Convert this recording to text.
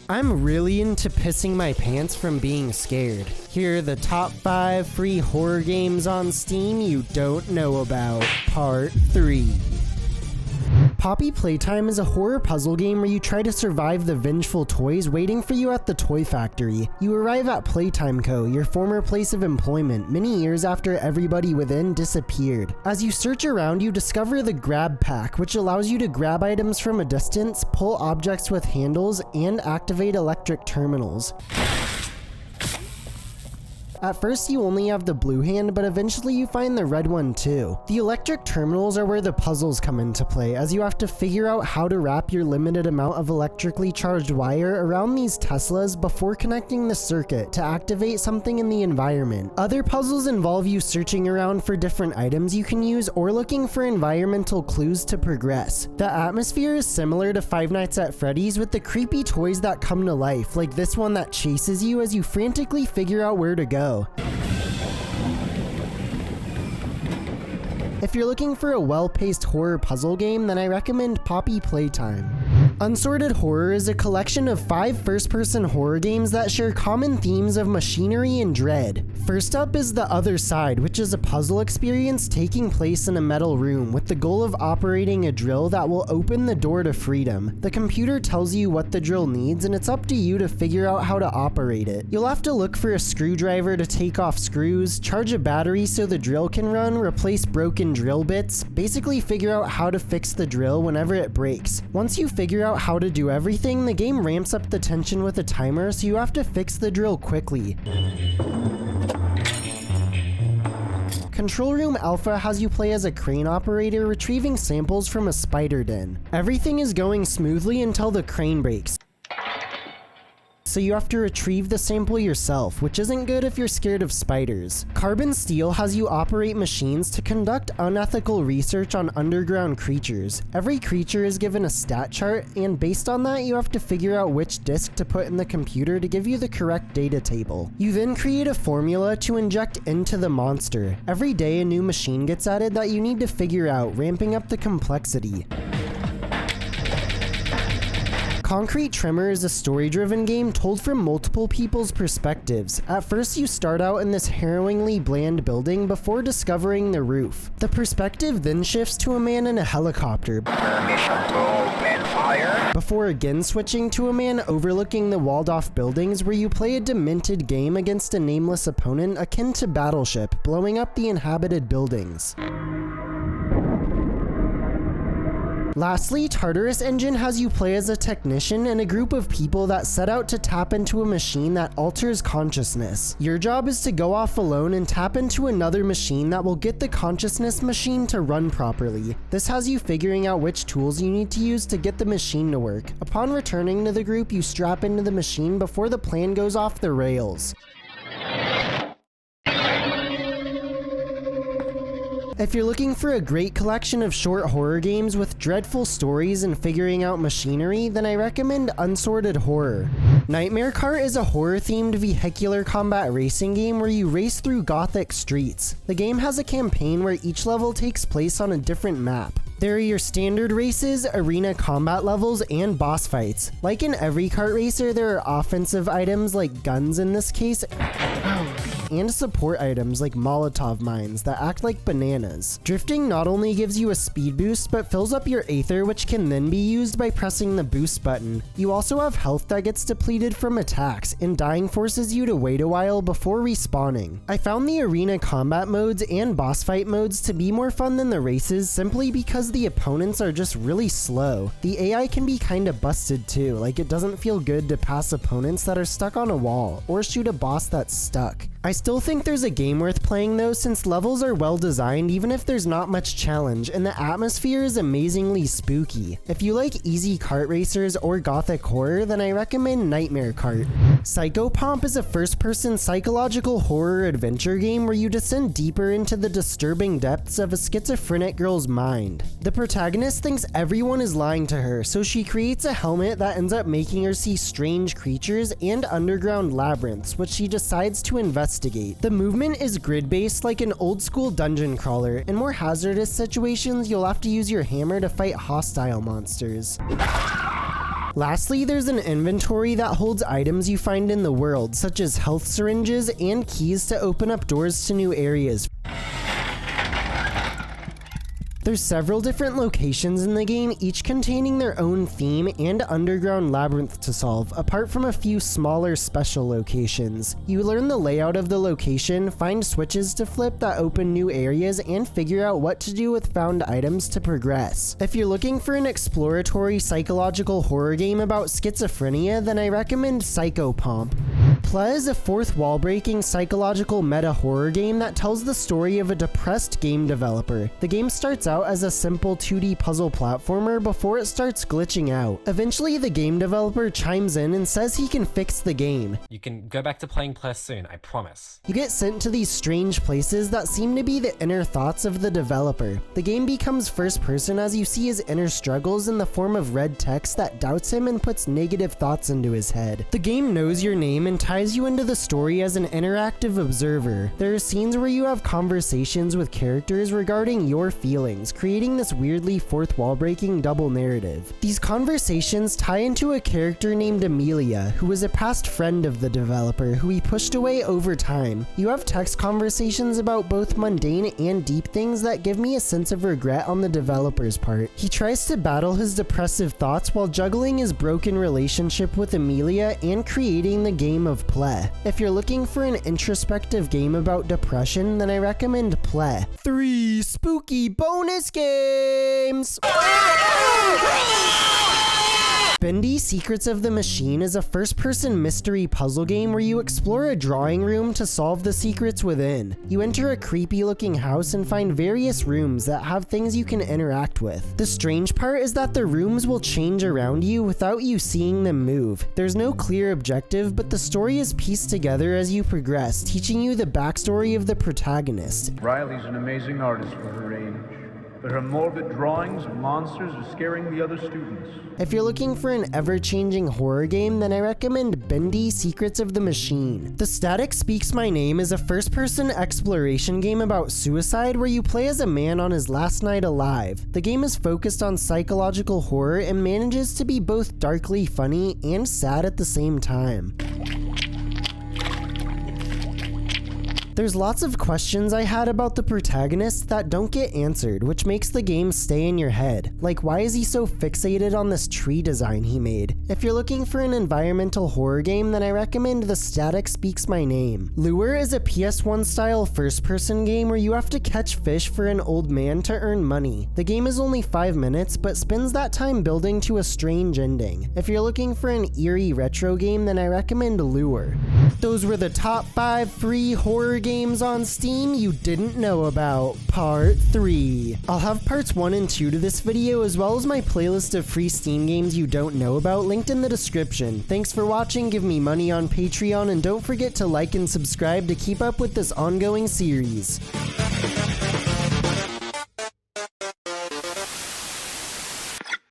I'm really into pissing my pants from being scared. Here are the top 5 free horror games on Steam you don't know about. Part 3. Poppy Playtime is a horror puzzle game where you try to survive the vengeful toys waiting for you at the toy factory. You arrive at Playtime Co., your former place of employment, many years after everybody within disappeared. As you search around, you discover the Grab Pack, which allows you to grab items from a distance, pull objects with handles, and activate electric terminals. At first you only have the blue hand, but eventually you find the red one too. The electric terminals are where the puzzles come into play, as you have to figure out how to wrap your limited amount of electrically charged wire around these Teslas before connecting the circuit to activate something in the environment. Other puzzles involve you searching around for different items you can use or looking for environmental clues to progress. The atmosphere is similar to Five Nights at Freddy's, with the creepy toys that come to life, like this one that chases you as you frantically figure out where to go. If you're looking for a well-paced horror puzzle game, then I recommend Poppy Playtime. Unsorted Horror is a collection of 5 first-person horror games that share common themes of machinery and dread. First up is The Other Side, which is a puzzle experience taking place in a metal room with the goal of operating a drill that will open the door to freedom. The computer tells you what the drill needs, and it's up to you to figure out how to operate it. You'll have to look for a screwdriver to take off screws, charge a battery so the drill can run, replace broken drill bits, basically figure out how to fix the drill whenever it breaks. Once you figure out how to do everything, the game ramps up the tension with a timer, so you have to fix the drill quickly. Control Room Alpha has you play as a crane operator retrieving samples from a spider den. Everything is going smoothly until the crane breaks, so you have to retrieve the sample yourself, which isn't good if you're scared of spiders. Carbon Steel has you operate machines to conduct unethical research on underground creatures. Every creature is given a stat chart, and based on that you have to figure out which disk to put in the computer to give you the correct data table. You then create a formula to inject into the monster. Every day a new machine gets added that you need to figure out, ramping up the complexity. Concrete Tremor is a story-driven game told from multiple people's perspectives. At first you start out in this harrowingly bland building before discovering the roof. The perspective then shifts to a man in a helicopter, before again switching to a man overlooking the walled-off buildings, where you play a demented game against a nameless opponent akin to Battleship, blowing up the inhabited buildings. Lastly, Tartarus Engine has you play as a technician and a group of people that set out to tap into a machine that alters consciousness. Your job is to go off alone and tap into another machine that will get the consciousness machine to run properly. This has you figuring out which tools you need to use to get the machine to work. Upon returning to the group, you strap into the machine before the plan goes off the rails. If you're looking for a great collection of short horror games with dreadful stories and figuring out machinery, then I recommend Unsorted Horror. Nightmare Kart is a horror-themed vehicular combat racing game where you race through gothic streets. The game has a campaign where each level takes place on a different map. There are your standard races, arena combat levels, and boss fights. Like in every kart racer, there are offensive items like guns in this case, and support items like Molotov mines that act like bananas. Drifting not only gives you a speed boost, but fills up your Aether, which can then be used by pressing the boost button. You also have health that gets depleted from attacks, and dying forces you to wait a while before respawning. I found the arena combat modes and boss fight modes to be more fun than the races simply because the opponents are just really slow. The AI can be kinda busted too, like it doesn't feel good to pass opponents that are stuck on a wall, or shoot a boss that's stuck. I still think there's a game worth playing though, since levels are well designed even if there's not much challenge, and the atmosphere is amazingly spooky. If you like easy kart racers or gothic horror, then I recommend Nightmare Kart. Psychopomp is a first-person psychological horror adventure game where you descend deeper into the disturbing depths of a schizophrenic girl's mind. The protagonist thinks everyone is lying to her, so she creates a helmet that ends up making her see strange creatures and underground labyrinths, which she decides to investigate. The movement is grid-based like an old-school dungeon crawler. In more hazardous situations, you'll have to use your hammer to fight hostile monsters. Lastly, there's an inventory that holds items you find in the world, such as health syringes and keys to open up doors to new areas. There's several different locations in the game, each containing their own theme and underground labyrinth to solve, apart from a few smaller special locations. You learn the layout of the location, find switches to flip that open new areas, and figure out what to do with found items to progress. If you're looking for an exploratory psychological horror game about schizophrenia, then I recommend Psychopomp. Play is a fourth wall-breaking psychological meta-horror game that tells the story of a depressed game developer. The game starts out as a simple 2D puzzle platformer before it starts glitching out. Eventually, the game developer chimes in and says he can fix the game. You can go back to playing Play soon, I promise. You get sent to these strange places that seem to be the inner thoughts of the developer. The game becomes first person as you see his inner struggles in the form of red text that doubts him and puts negative thoughts into his head. The game knows your name and ties you into the story as an interactive observer. There are scenes where you have conversations with characters regarding your feelings, creating this weirdly fourth wall breaking double narrative. These conversations tie into a character named Amelia, who was a past friend of the developer who he pushed away over time. You have text conversations about both mundane and deep things that give me a sense of regret on the developer's part. He tries to battle his depressive thoughts while juggling his broken relationship with Amelia and creating the game of Play. If you're looking for an introspective game about depression, then I recommend Play. 3 spooky bonus games! Bendy Secrets of the Machine is a first-person mystery puzzle game where you explore a drawing room to solve the secrets within. You enter a creepy-looking house and find various rooms that have things you can interact with. The strange part is that the rooms will change around you without you seeing them move. There's no clear objective, but the story is pieced together as you progress, teaching you the backstory of the protagonist. Riley's an amazing artist for her age, but her morbid drawings of monsters are scaring the other students. If you're looking for an ever-changing horror game, then I recommend Bendy Secrets of the Machine. The Static Speaks My Name is a first-person exploration game about suicide where you play as a man on his last night alive. The game is focused on psychological horror and manages to be both darkly funny and sad at the same time. There's lots of questions I had about the protagonist that don't get answered, which makes the game stay in your head. Like, why is he so fixated on this tree design he made? If you're looking for an environmental horror game, then I recommend The Static Speaks My Name. Lure is a PS1 style first-person game where you have to catch fish for an old man to earn money. The game is only 5 minutes, but spends that time building to a strange ending. If you're looking for an eerie retro game, then I recommend Lure. Those were the top 5 free horror games on Steam you didn't know about, part 3. I'll have parts 1 and 2 to this video, as well as my playlist of free Steam games you don't know about linked in the description. Thanks for watching, give me money on Patreon, and don't forget to like and subscribe to keep up with this ongoing series.